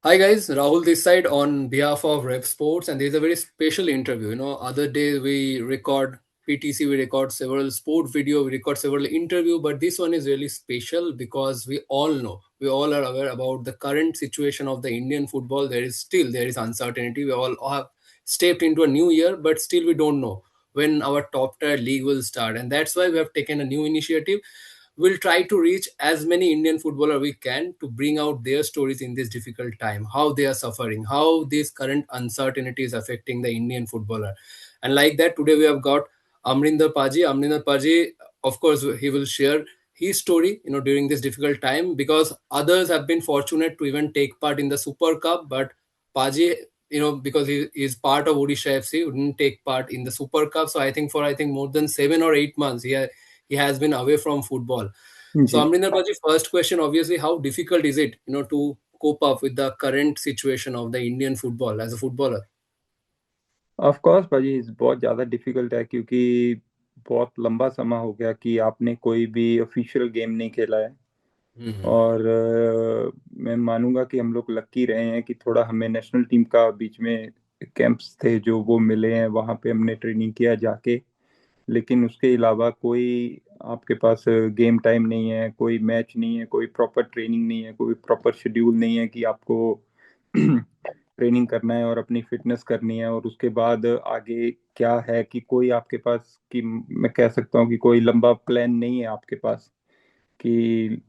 Hi guys, Rahul this side on behalf of Rev Sports, and there's a very special interview. Other day we record PTC, we record several sport video, we record several interview, but this one is really special because we all know, we all are aware about the current situation of the Indian football. There is uncertainty. We all have stepped into a new year, but still we don't know when our top tier league will start, and that's why we have taken a new initiative. We'll try to reach as many Indian footballer we can to bring out their stories in this difficult time, how they are suffering, how this current uncertainty is affecting the Indian footballer. And like that, today we have got Amrinder Paji. Amrinder Paji, of course, he will share his story, during this difficult time, because others have been fortunate to even take part in the Super Cup, but Paji, because he is part of Odisha FC, wouldn't take part in the Super Cup. So I think more than 7 or 8 months he has been away from football. So जी. Amrinder Paji, first question, obviously, how difficult is it, to cope up with the current situation of the Indian football as a footballer? Of course भाजी बहुत ज़्यादा difficult है क्योंकि बहुत लंबा समय हो गया कि आपने कोई भी ऑफिशियल गेम नहीं खेला है। Hmm. और मैं मानूंगा कि हम लोग लकी रहे हैं कि थोड़ा हमें नेशनल टीम का बीच में कैंप्स थे जो वो मिले हैं, वहाँ पे हमने ट्रेनिंग किया जाके। लेकिन उसके अलावा कोई आपके पास गेम टाइम नहीं है, कोई मैच नहीं है, कोई प्रॉपर ट्रेनिंग नहीं है, कोई प्रॉपर शेड्यूल नहीं है कि आपको ट्रेनिंग करना है और अपनी फिटनेस करनी है। और उसके बाद आगे क्या है कि कोई आपके पास कि मैं कह सकता हूँ कि कोई लंबा प्लान नहीं है आपके पास कि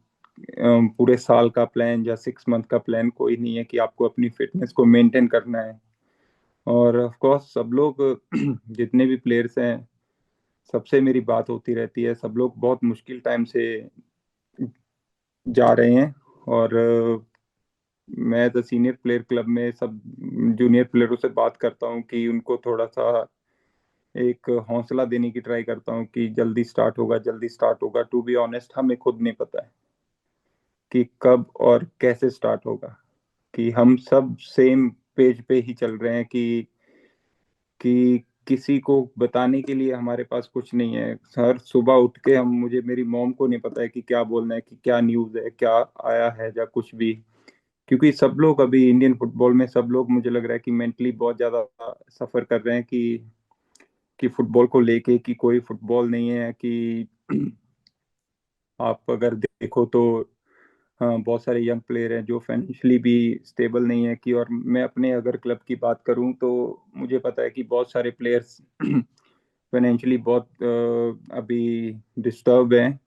पूरे साल का प्लान या 6 मंथ का प्लान कोई नहीं है कि आपको अपनी फिटनेस को मेंटेन करना है। और ऑफ कोर्स सब लोग जितने भी प्लेयर्स हैं, सबसे मेरी बात होती रहती है, सब लोग बहुत मुश्किल टाइम से जा रहे हैं। और मैं एज सीनियर प्लेयर क्लब में सब जूनियर प्लेयरों से बात करता हूँ कि उनको थोड़ा सा एक हौसला देने की ट्राई करता हूँ कि जल्दी स्टार्ट होगा, जल्दी स्टार्ट होगा। टू बी ऑनेस्ट हमें खुद नहीं पता है कि कब और कैसे स्टार्ट होगा, कि हम सब सेम पेज पे ही चल रहे हैं कि किसी को बताने के लिए हमारे पास कुछ नहीं है। हर सुबह उठ के हम मुझे मेरी मॉम को नहीं पता है कि क्या बोलना है, कि क्या न्यूज़ है, क्या आया है या कुछ भी। क्योंकि सब लोग अभी इंडियन फुटबॉल में सब लोग मुझे लग रहा है कि मेंटली बहुत ज्यादा सफर कर रहे हैं कि फुटबॉल को लेके कि कोई फुटबॉल नहीं है। कि आप अगर देखो तो हाँ, बहुत सारे यंग प्लेयर हैं जो फाइनेंशियली भी स्टेबल नहीं है। कि और मैं अपने अगर क्लब की बात करूं तो मुझे पता है कि बहुत सारे प्लेयर्स फाइनेंशियली बहुत अभी डिस्टर्ब हैं।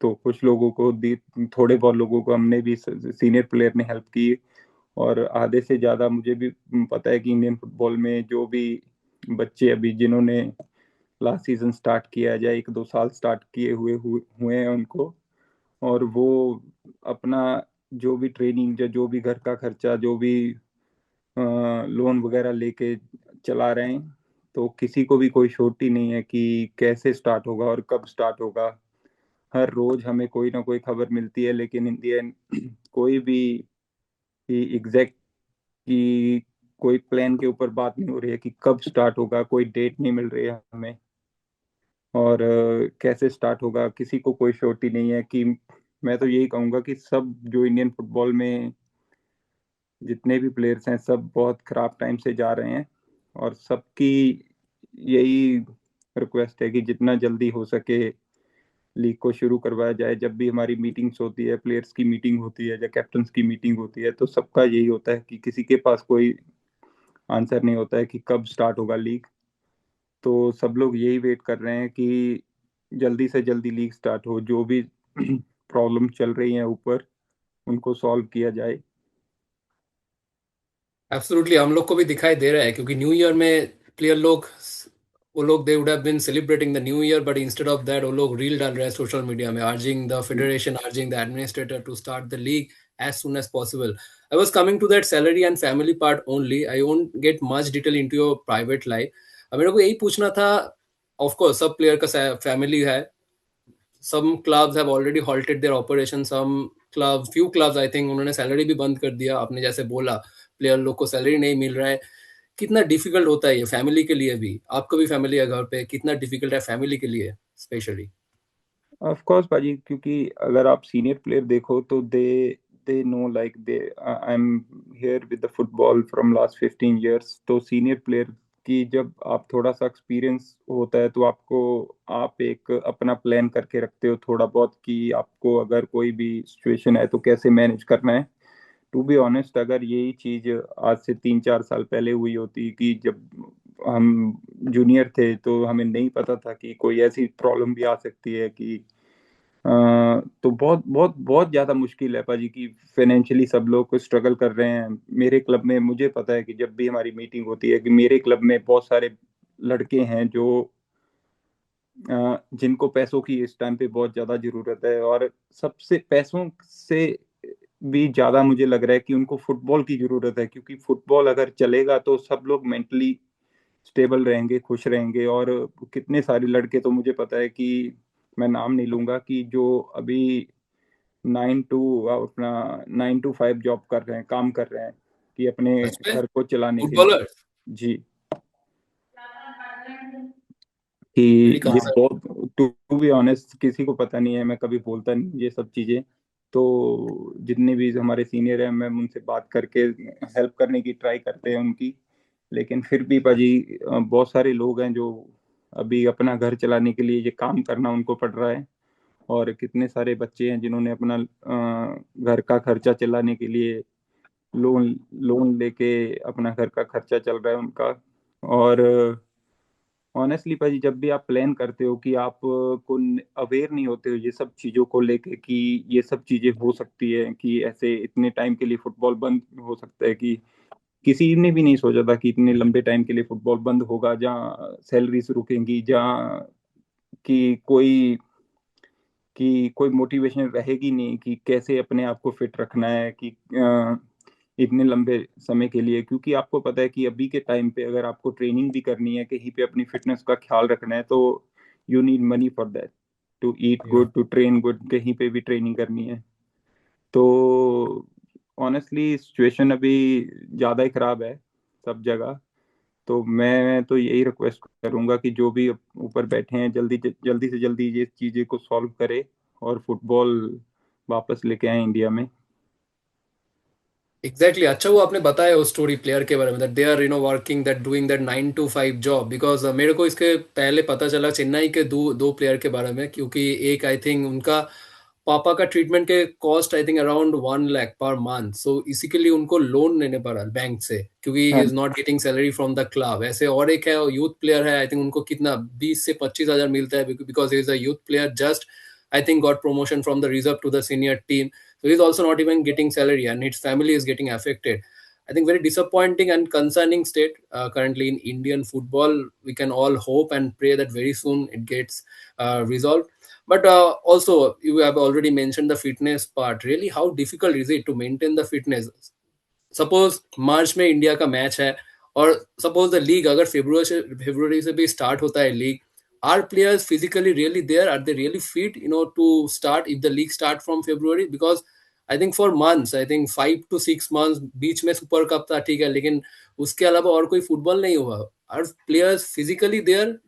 तो कुछ लोगों को दी, थोड़े बहुत लोगों को हमने भी सीनियर प्लेयर ने हेल्प की। और आधे से ज़्यादा मुझे भी पता है कि इंडियन फुटबॉल में जो भी बच्चे अभी जिन्होंने लास्ट सीजन स्टार्ट किया है या 1-2 साल स्टार्ट किए हुए हैं उनको, और वो अपना जो भी ट्रेनिंग या जो भी घर का खर्चा जो भी लोन वगैरह लेके चला रहे हैं। तो किसी को भी कोई श्योरिटी नहीं है कि कैसे स्टार्ट होगा और कब स्टार्ट होगा। हर रोज हमें कोई ना कोई खबर मिलती है, लेकिन इन दी एंड कोई भी एग्जैक्ट की कोई प्लान के ऊपर बात नहीं हो रही है कि कब स्टार्ट होगा, कोई डेट नहीं मिल रही है हमें। और कैसे स्टार्ट होगा किसी को कोई श्योरिटी नहीं है। कि मैं तो यही कहूंगा कि सब जो इंडियन फुटबॉल में जितने भी प्लेयर्स हैं सब बहुत खराब टाइम से जा रहे हैं। और सबकी यही रिक्वेस्ट है कि जितना जल्दी हो सके लीग को शुरू करवाया जाए। जब भी हमारी मीटिंग्स होती है, प्लेयर्स की मीटिंग होती है या कैप्टन्स की मीटिंग होती है, तो सबका यही होता है कि किसी के पास कोई आंसर नहीं होता है कि कब स्टार्ट होगा लीग। तो सब लोग यही वेट कर रहे हैं कि जल्दी से जल्दी लीग स्टार्ट हो, जो भी प्रॉब्लम चल रही हैं ऊपर उनको सॉल्व किया जाए। एब्सोल्युटली, हम लोग को भी दिखाई दे रहा है क्योंकि न्यू ईयर में प्लेयर लोग, वो लोग they would have been celebrating the new year, but instead of that वो लोग रील डाल रहे हैं सोशल मीडिया में, urging the federation, urging the administrator to start the league as soon as possible. I was coming to that salary and family part only. I won't get much detail into your private life. मेरे को यही पूछना था. Of course सब player का family है. some clubs have already halted their operation. Few clubs I think उन्होंने salary भी बंद कर दिया. आपने जैसे बोला प्लेयर लोग को सैलरी नहीं मिल रहा है. कितना डिफिकल्ट होता है ये फैमिली के लिए भी. आपका भी फैमिली है घर पे, कितना डिफिकल्ट है फैमिली के लिए स्पेशली? ऑफ कोर्स भाजी, क्योंकि अगर आप सीनियर प्लेयर देखो तो they they no like they I am here with the football from last 15 years, तो सीनियर प्लेयर की जब आप थोड़ा सा एक्सपीरियंस होता है तो आपको आप एक अपना प्लान करके रखते हो थोड़ा बहुत कि आपको अगर कोई भी सिचुएशन है तो कैसे मैनेज करना है। टू बी ऑनेस्ट, अगर यही चीज आज से 3-4 साल पहले हुई होती कि जब हम जूनियर थे तो हमें नहीं पता था कि कोई ऐसी प्रॉब्लम भी आ सकती है कि तो बहुत बहुत बहुत ज्यादा मुश्किल है पाजी कि फाइनेंशियली सब लोग को स्ट्रगल कर रहे हैं। मेरे क्लब में मुझे पता है कि जब भी हमारी मीटिंग होती है कि मेरे क्लब में बहुत सारे लड़के हैं जो जिनको पैसों की इस टाइम पे बहुत ज्यादा जरूरत है, और सबसे पैसों से भी ज्यादा मुझे लग रहा है कि उनको फुटबॉल की जरूरत है, क्योंकि फुटबॉल अगर चलेगा तो सब लोग मेंटली स्टेबल रहेंगे, खुश रहेंगे। और कितने सारे लड़के तो मुझे पता है कि मैं नाम नहीं लूंगा कि जो अभी 9 to 5 जॉब कर रहे हैं, काम कर रहे हैं कि अपने सच में? घर को चलाने के लिए। फुटबॉलर? जी। कि वेरी ये कंसर्न। बहुत, टू बी ऑनेस्ट, किसी को पता नहीं है, मैं कभी बोलता नहीं ये सब चीजें। तो जितने भी हमारे सीनियर हैं मैं उनसे बात करके हेल्प करने की ट्राई करते हैं उनकी। लेकिन फिर भी पाजी बहुत सारे लोग हैं जो अभी अपना घर चलाने के लिए ये काम करना उनको पड़ रहा है। और कितने सारे बच्चे हैं जिन्होंने अपना घर का खर्चा चलाने के लिए लोन लोन लेके अपना घर का खर्चा चल रहा है उनका। और ऑनेस्टली भाजी, जब भी आप प्लान करते हो कि आप को अवेयर नहीं होते हो ये सब चीजों को लेके कि ये सब चीजें हो सकती है, कि ऐसे इतने टाइम के लिए फुटबॉल बंद हो सकता है, कि किसी ने भी नहीं सोचा था कि इतने लंबे टाइम के लिए फुटबॉल बंद होगा, जहाँ सैलरीज रुकेंगी, जहाँ कि कोई मोटिवेशन रहेगी नहीं कि कैसे अपने आप को फिट रखना है कि इतने लंबे समय के लिए। क्योंकि आपको पता है कि अभी के टाइम पे अगर आपको ट्रेनिंग भी करनी है, कहीं पे अपनी फिटनेस का ख्याल रखना है, तो you need money for that, to eat या गुड, टू ट्रेन गुड, कहीं पे भी ट्रेनिंग करनी है। तो ऑनेस्टली सिचुएशन अभी ज़्यादा ही खराब है सब जगह। तो मैं तो यही रिक्वेस्ट करूंगा कि जो भी ऊपर बैठे हैं जल्दी जल्दी से जल्दी ये चीज़ें को सॉल्व करे और फुटबॉल वापस लेके आए इंडिया में। एग्जैक्टली। अच्छा, वो आपने बताया उस स्टोरी प्लेयर के बारे में, that they are working that doing that 9 to 5 job. Because मेरे को इसके पहले पता चला चेन्नई के दो दो प्लेयर के बारे में, क्योंकि एक आई थिंक उनका पापा का ट्रीटमेंट के cost I think around 1 lakh per month, सो इसी के लिए उनको लोन लेने पड़ा बैंक से, क्योंकि ही हाँ। Is not getting salary from the club. ऐसे और एक है यूथ प्लेयर है, आई थिंक उनको कितना 20 से 25 हजार मिलता है, because he is a youth player, just I think got promotion from the reserve to the senior team. So he's also not even getting salary and his family is getting affected. I think very disappointing and concerning state currently in Indian football. We can all hope and pray that very soon it gets resolved. But also, you have already mentioned the fitness part. Really, how difficult is it to maintain the fitness? Suppose March में India का match है, और suppose the league अगर February से भी start होता है league, are players physically really there, are they really fit to start if the league start from February? Because I think for months, I think 5 to 6 months, बीच में super cup था ठीक है, लेकिन उसके अलावा और कोई फुटबॉल नहीं हुआ। Are players physically there?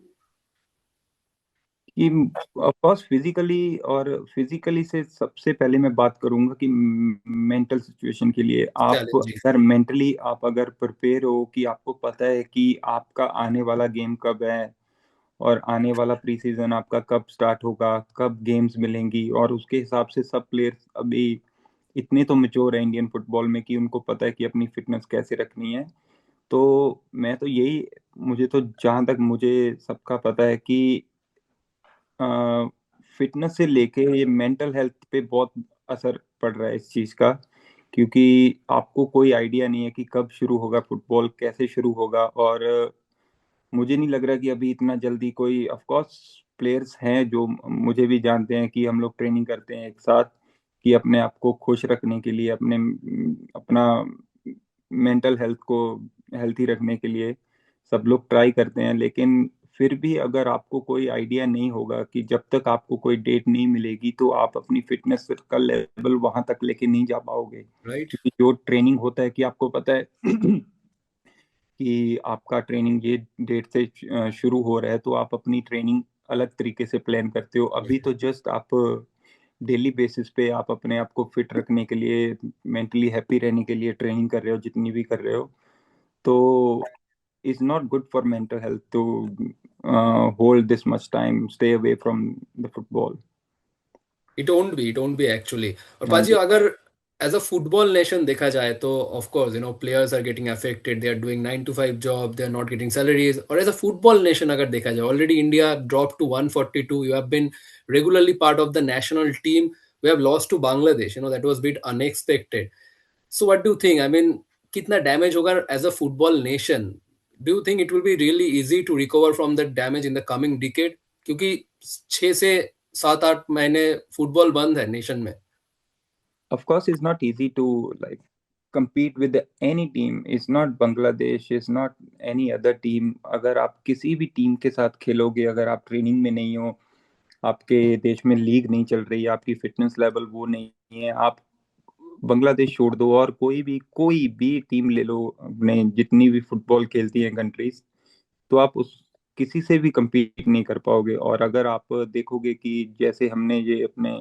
कि ऑफकोर्स फिजिकली, और फिजिकली से सबसे पहले मैं बात करूंगा कि मेंटल सिचुएशन के लिए आप चैलेंजिंग। अगर मेंटली आप अगर प्रिपेयर हो कि आपको पता है कि आपका आने वाला गेम कब है, और आने वाला प्री सीजन आपका कब स्टार्ट होगा, कब गेम्स मिलेंगी, और उसके हिसाब से सब प्लेयर्स अभी इतने तो मेच्योर है इंडियन फुटबॉल में कि उनको पता है कि अपनी फिटनेस कैसे रखनी है। तो मैं तो यही, मुझे तो जहां तक मुझे सबका पता है कि फिटनेस से लेके ये मेंटल हेल्थ पे बहुत असर पड़ रहा है इस चीज का। क्योंकि आपको कोई आइडिया नहीं है कि कब शुरू होगा फुटबॉल, कैसे शुरू होगा। और मुझे नहीं लग रहा कि अभी इतना जल्दी कोई, ऑफ कोर्स प्लेयर्स हैं जो मुझे भी जानते हैं कि हम लोग ट्रेनिंग करते हैं एक साथ कि अपने आप को खुश रखने के लिए, अपना मेंटल हेल्थ को हेल्थी रखने के लिए सब लोग ट्राई करते हैं। लेकिन फिर भी अगर आपको कोई आइडिया नहीं होगा कि जब तक आपको कोई डेट नहीं मिलेगी तो आप अपनी फिटनेस का लेवल वहां तक लेके नहीं जा पाओगे। राइट। क्योंकि जो ट्रेनिंग होता है कि आपको पता है कि आपका ट्रेनिंग ये डेट से शुरू हो रहा है, तो आप अपनी ट्रेनिंग अलग तरीके से प्लान करते हो। अभी तो जस्ट आप डेली बेसिस पे आप अपने आप को फिट रखने के लिए, मेंटली हैप्पी रहने के लिए ट्रेनिंग कर रहे हो, जितनी भी कर रहे हो, तो is not good for mental health to hold this much time, stay away from the football. It won't be actually. और हाँ पाजी जी। अगर एज अ फुटबॉल नेशन देखा जाए तो of course players are getting affected, they are doing 9 to 5 job, they are not getting salaries. और as a football nation अगर देखा जाए, already India drop to 142, you have been regularly part of the national team, we have lost to Bangladesh, that was bit unexpected. So what do think, I mean कितना damage होगा as a football nation? Do you think it will be really easy to recover from that damage in the coming decade? क्योंकि 6 से 7 8 महीने football बंद है nation में। Of course, it's not easy to like compete with any team. It's not Bangladesh, it's not any other team. अगर आप किसी भी टीम के साथ खेलोगे, अगर आप ट्रेनिंग में नहीं हो, आपके देश में लीग नहीं चल रही, आपकी फिटनेस लेवल वो नहीं है, आप बांग्लादेश छोड़ दो और कोई भी टीम ले लो, अपने जितनी भी फुटबॉल खेलती हैं कंट्रीज, तो आप उस किसी से भी compete नहीं कर पाओगे। और अगर आप देखोगे कि जैसे हमने ये अपने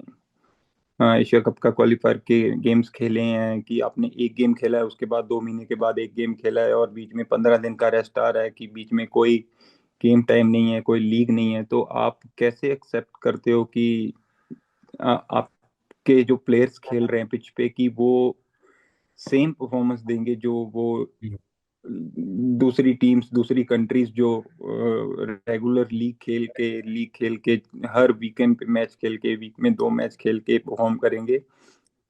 एशिया कप का क्वालिफायर के गेम्स खेले हैं, कि आपने एक गेम खेला है, उसके बाद 2 महीने के बाद एक गेम खेला है, और बीच में 15 दिन का रेस्ट आ रहा है, कि बीच में कोई गेम टाइम नहीं है, कोई लीग नहीं है, तो आप कैसे एक्सेप्ट करते हो कि आपके जो प्लेयर्स खेल रहे हैं पिच पे, कि वो सेम परफॉर्मेंस देंगे जो वो दूसरी टीम्स, दूसरी कंट्रीज जो रेगुलर लीग खेल के हर वीकेंड पे मैच खेल के, वीक में 2 मैच खेल के परफॉर्म करेंगे?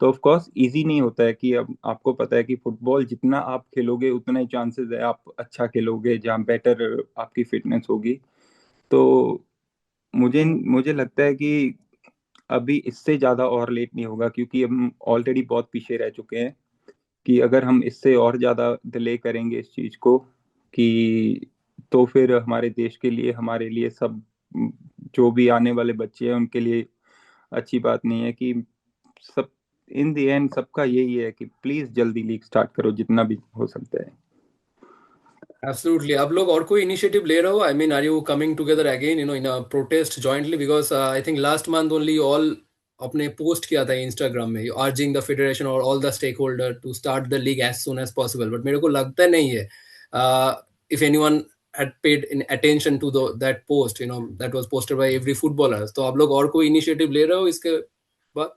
तो ऑफ कोर्स इजी नहीं होता है, कि अब आपको पता है कि फुटबॉल जितना आप खेलोगे उतना ही चांसेस है आप अच्छा खेलोगे, जहाँ बेटर आपकी फिटनेस होगी। तो मुझे मुझे लगता है कि अभी इससे ज्यादा और लेट नहीं होगा, क्योंकि हम ऑलरेडी बहुत पीछे रह चुके हैं, कि अगर हम इससे और ज्यादा डिले करेंगे इस चीज को, कि तो फिर हमारे देश के लिए, हमारे लिए, सब जो भी आने वाले बच्चे हैं उनके लिए अच्छी बात नहीं है। कि सब इन द एंड सबका यही है कि प्लीज जल्दी लीग स्टार्ट करो जितना भी हो सकता है। एब्सोल्युटली। आप लोग और कोई इनिशिएटिव ले रहे हो? I mean are you coming together again in a protest jointly? Because I think last month only all अपने पोस्ट किया था इंस्टाग्राम में, आर्जिंग द फेडरेशन और all the stakeholder to start the league as soon as possible, but मेरे को लगता नहीं है if anyone had paid in attention to that post, that was posted by every footballer. तो आप लोग और कोई इनिशिएटिव ले रहे हो इसके बाद?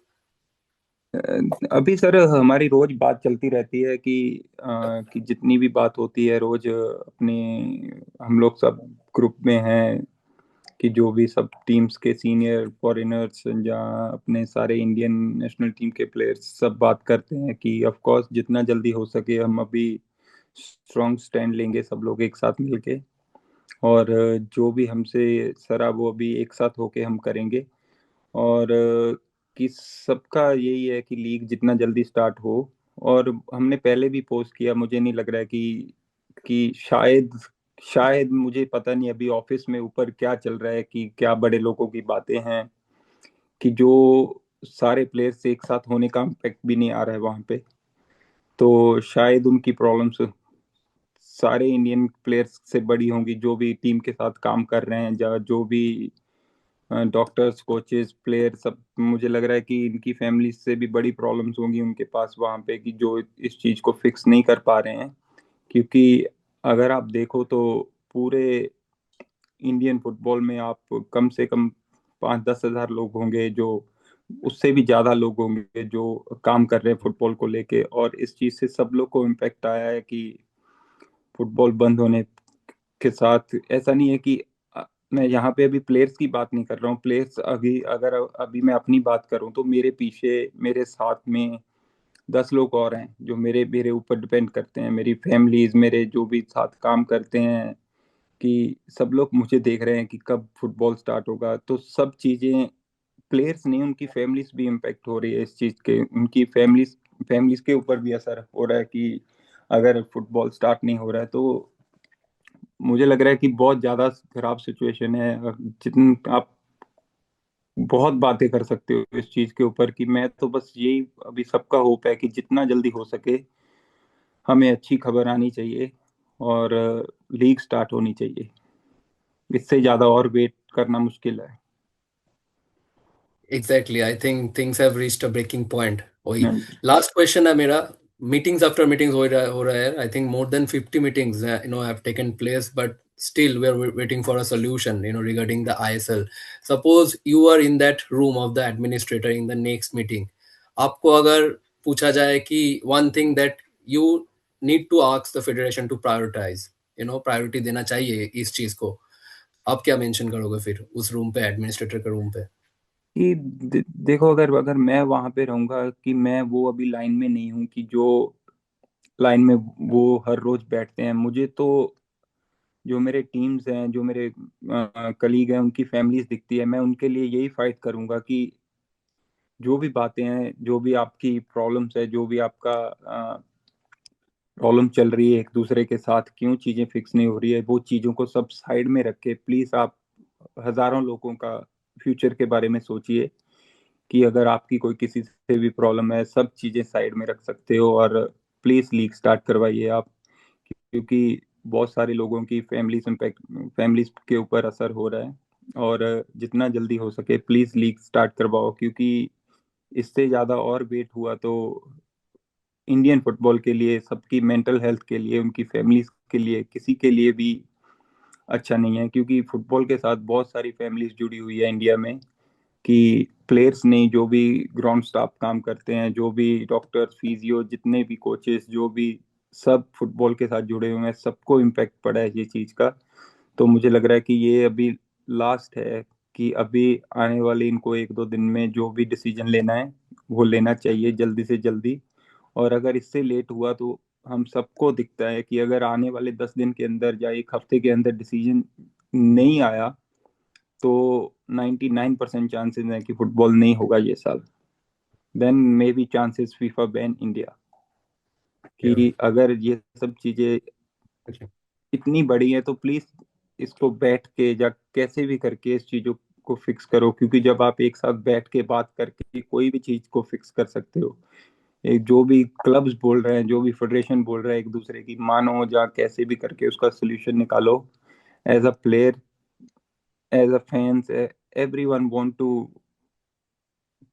अभी सर हमारी रोज बात चलती रहती है कि जितनी भी बात होती है रोज अपने, हम लोग सब ग्रुप में हैं, कि जो भी सब टीम्स के सीनियर फॉरेनर्स या अपने सारे इंडियन नेशनल टीम के प्लेयर्स सब बात करते हैं कि ऑफ कोर्स जितना जल्दी हो सके हम अभी स्ट्रॉन्ग स्टैंड लेंगे सब लोग एक साथ मिलके, और जो भी हमसे सरा वो अभी एक साथ होके हम करेंगे। और कि सबका यही है कि लीग जितना जल्दी स्टार्ट हो। और हमने पहले भी पोस्ट किया, मुझे नहीं लग रहा है कि शायद शायद मुझे पता नहीं अभी ऑफिस में ऊपर क्या चल रहा है, कि क्या बड़े लोगों की बातें हैं, कि जो सारे प्लेयर्स एक साथ होने का इम्पैक्ट भी नहीं आ रहा है वहां पे। तो शायद उनकी प्रॉब्लम्स सारे इंडियन प्लेयर्स से बड़ी होंगी, जो भी टीम के साथ काम कर रहे हैं, जो भी डॉक्टर्स, कोचेस, प्लेयर, सब मुझे लग रहा है कि इनकी फैमिली से भी बड़ी प्रॉब्लम्स होंगी उनके पास वहां पे, कि जो इस चीज को फिक्स नहीं कर पा रहे हैं। क्योंकि अगर आप देखो तो पूरे इंडियन फुटबॉल में आप कम से कम 5-10 हज़ार लोग होंगे, जो उससे भी ज्यादा लोग होंगे जो काम कर रहे हैं फुटबॉल को लेके, और इस चीज से सब लोग को इम्पेक्ट आया है कि फुटबॉल बंद होने के साथ ऐसा नहीं है कि मैं यहाँ पे अभी प्लेयर्स की बात नहीं कर रहा हूँ। प्लेयर्स अभी, अगर अभी मैं अपनी बात करूँ तो मेरे पीछे, मेरे साथ में 10 लोग और हैं जो मेरे मेरे ऊपर डिपेंड करते हैं, मेरी फैमिलीज, मेरे जो भी साथ काम करते हैं, कि सब लोग मुझे देख रहे हैं कि कब फुटबॉल स्टार्ट होगा। तो सब चीजें, प्लेयर्स नहीं, उनकी फैमिलीज भी इम्पेक्ट हो रही है इस चीज के, उनकी फैमिलीज फैमिलीज के ऊपर भी असर हो रहा है, कि अगर फुटबॉल स्टार्ट नहीं हो रहा है तो मुझे लग रहा है कि बहुत ज्यादा खराब सिचुएशन है। और जितन आप बहुत बातें कर सकते हो इस चीज के ऊपर, कि मैं तो बस यही, अभी सबका होप है कि जितना जल्दी हो सके हमें अच्छी खबर आनी चाहिए और लीग स्टार्ट होनी चाहिए। इससे ज्यादा और वेट करना मुश्किल है। Exactly, I think things have reached a breaking point. वही हाँ लास्ट क्वेश्चन है मेरा। मीटिंग्स आफ्टर मीटिंग्स हो रहा है, I think more than 50 meetings have taken place, but still we are waiting for a solution regarding the ISL. Suppose you are in that room of the administrator in the next meeting, आपको अगर पूछा जाए कि one thing that you need to ask the federation to prioritize, priority देना चाहिए इस चीज को, आप क्या मेंशन करोगे फिर उस रूम पे, एडमिनिस्ट्रेटर के रूम पे? कि देखो, अगर अगर मैं वहां पे रहूंगा, कि मैं वो अभी लाइन में नहीं हूँ कि जो लाइन में वो हर रोज बैठते हैं, मुझे तो जो मेरे टीम्स हैं, जो मेरे कलीग हैं, उनकी फैमिलीज दिखती है। मैं उनके लिए यही फाइट करूंगा कि जो भी बातें हैं, जो भी आपकी प्रॉब्लम्स है, जो भी आपका प्रॉब्लम चल रही है एक दूसरे के साथ, क्यों चीजें फिक्स नहीं हो रही है, वो चीजों को सब साइड में रख के प्लीज आप हजारों लोगों का फ्यूचर के बारे में सोचिए। कि अगर आपकी कोई किसी से भी प्रॉब्लम है, सब चीजें साइड में रख सकते हो, और प्लीज लीग स्टार्ट करवाइए आप। क्योंकि बहुत सारे लोगों की फैमिलीज के ऊपर असर हो रहा है। और जितना जल्दी हो सके प्लीज लीग स्टार्ट करवाओ, क्योंकि इससे ज्यादा और वेट हुआ तो इंडियन फुटबॉल के लिए, सबकी मेंटल हेल्थ के लिए, उनकी फैमिलीज के लिए, किसी के लिए भी अच्छा नहीं है। क्योंकि फुटबॉल के साथ बहुत सारी फैमिलीज जुड़ी हुई है इंडिया में, कि प्लेयर्स नहीं, जो भी ग्राउंड स्टाफ काम करते हैं, जो भी डॉक्टर, फिजियो, जितने भी कोचेस, जो भी सब फुटबॉल के साथ जुड़े हुए हैं, सबको इम्पेक्ट पड़ा है ये चीज़ का। तो मुझे लग रहा है कि ये अभी लास्ट है, कि अभी आने वाले इनको एक दो दिन में जो भी डिसीजन लेना है वो लेना चाहिए जल्दी से जल्दी। और अगर इससे लेट हुआ तो हम सबको दिखता है कि अगर आने वाले 10 दिन के अंदर या एक हफ्ते के अंदर डिसीजन नहीं आया, तो 99% चांसेस है कि फुटबॉल नहीं होगा ये साल। Then maybe chances FIFA ban India. Yeah. कि अगर ये सब चीजें इतनी बड़ी है तो प्लीज इसको बैठ के या कैसे भी करके इस चीजों को फिक्स करो। क्योंकि जब आप एक साथ बैठ के बात करके कोई भी चीज को फिक्स कर सकते हो, एक जो भी क्लब्स बोल रहे हैं, जो भी फेडरेशन बोल रहा है, एक दूसरे की मानो, या कैसे भी करके उसका सोल्यूशन निकालो। As a player, as a fans, everyone want to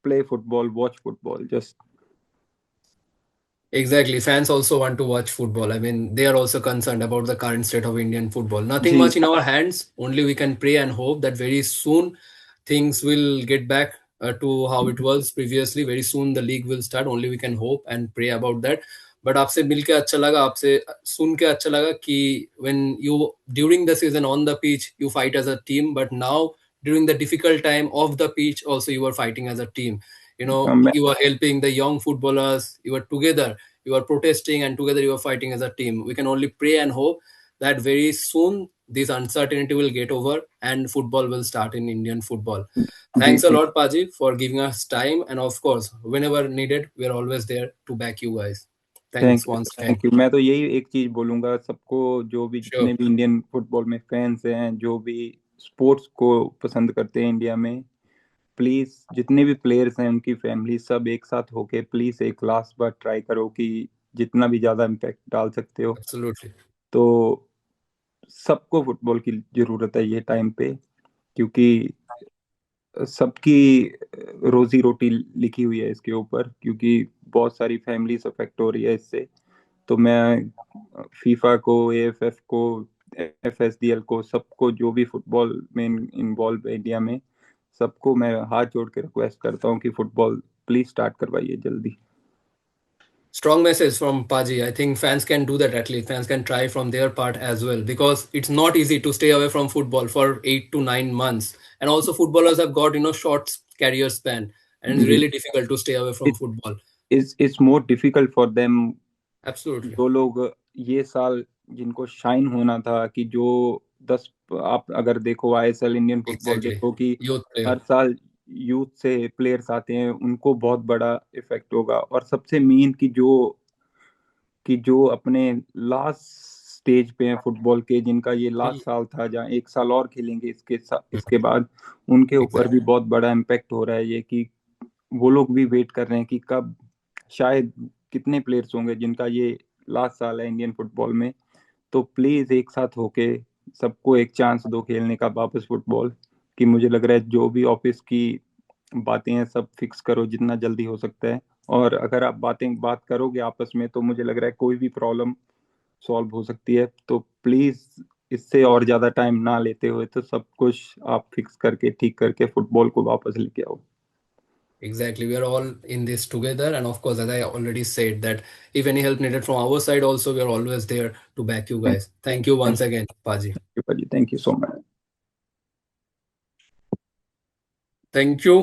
play football, watch football, just Exactly. Fans also want to watch football. I mean, they are also concerned about the current state of Indian football. Nothing जी। much in our hands. Only we can pray and hope that very soon things will get back to how it was previously. Very soon the league will start. Only we can hope and pray about that. But आपसे मिलके अच्छा लगा, आपसे सुन के अच्छा लगा कि when you during the season on the pitch you fight as a team, but now during the difficult time off the pitch also you are fighting as a team. मैं You are helping the young footballers. You are together, you are protesting, and together you are fighting as a team. We can only pray and hope that very soon this uncertainty will get over and football will start in Indian football. जी Thanks a जी। lot, Paji, for giving us time, and of course whenever needed we are always there to back you guys. Thank Thanks you, once again. Thank you. मैं तो यही एक चीज बोलूंगा सबको, जो भी जितने Sure. भी इंडियन फुटबॉल में फैंस हैं, जो भी स्पोर्ट्स को पसंद करते हैं इंडिया में, प्लीज जितने भी प्लेयर्स हैं, उनकी फैमिली, सब एक साथ होके प्लीज एक लास्ट बार ट्राई करो कि जितना भी ज्यादा इम्पैक्ट डाल सकते हो। Absolutely. तो सबको फुटबॉल की जरूरत है ये टाइम पे, क्योंकि सबकी रोजी रोटी लिखी हुई है इसके ऊपर, क्योंकि बहुत सारी फैमिलीज अफेक्ट हो रही है इससे। तो मैं फीफा को, एएफएफ को, एफएसडीएल को, सबको जो भी फुटबॉल में इन्वॉल्व है इंडिया में, सबको मैं हाथ जोड़ के रिक्वेस्ट करता हूँ कि फुटबॉल प्लीज स्टार्ट करवाइए जल्दी। Strong message from Paji. I think fans can do that, at least. Fans can try from their part as well, because it's not easy to stay away from football for 8 to 9 months. And also, footballers have got, short career span, and it's जी। really difficult to stay away from football. It's more difficult for them. Absolutely. जो लोग ये साल जिनको shine होना था, कि जो 10, आप अगर देखो आईएसएल, इंडियन फुटबॉल Exactly. देखो, कि Youth हर player. साल यूथ से प्लेयर्स आते हैं, उनको बहुत बड़ा इफेक्ट होगा। और सबसे मेन कि जो अपने लास्ट स्टेज पे हैं फुटबॉल के, जिनका ये लास्ट साल था, जहाँ एक साल और खेलेंगे इसके बाद, उनके ऊपर भी Exactly. बहुत बड़ा इम्पेक्ट हो रहा है ये, कि वो लोग भी वेट कर रहे हैं कि कब, शायद कितने प्लेयर्स होंगे जिनका ये लास्ट साल है इंडियन फुटबॉल में। तो प्लीज एक साथ होके सबको एक चांस दो खेलने का वापस फुटबॉल। कि मुझे लग रहा है जो भी ऑफिस की बातें हैं सब फिक्स करो जितना जल्दी हो सकता है। और अगर आप बात करोगे आपस में तो मुझे लग रहा है कोई भी प्रॉब्लम सॉल्व हो सकती है। तो प्लीज इससे और ज्यादा टाइम ना लेते हुए तो सब कुछ आप फिक्स करके ठीक करके फुटबॉल को वापस लेके आओ। Exactly. We are all in this together. And of course, as I already said, that if any help needed from our side, also, we are always there to back you thank guys. Thank you thank once again, Paji. You भाजी, thank you so much. Thank you.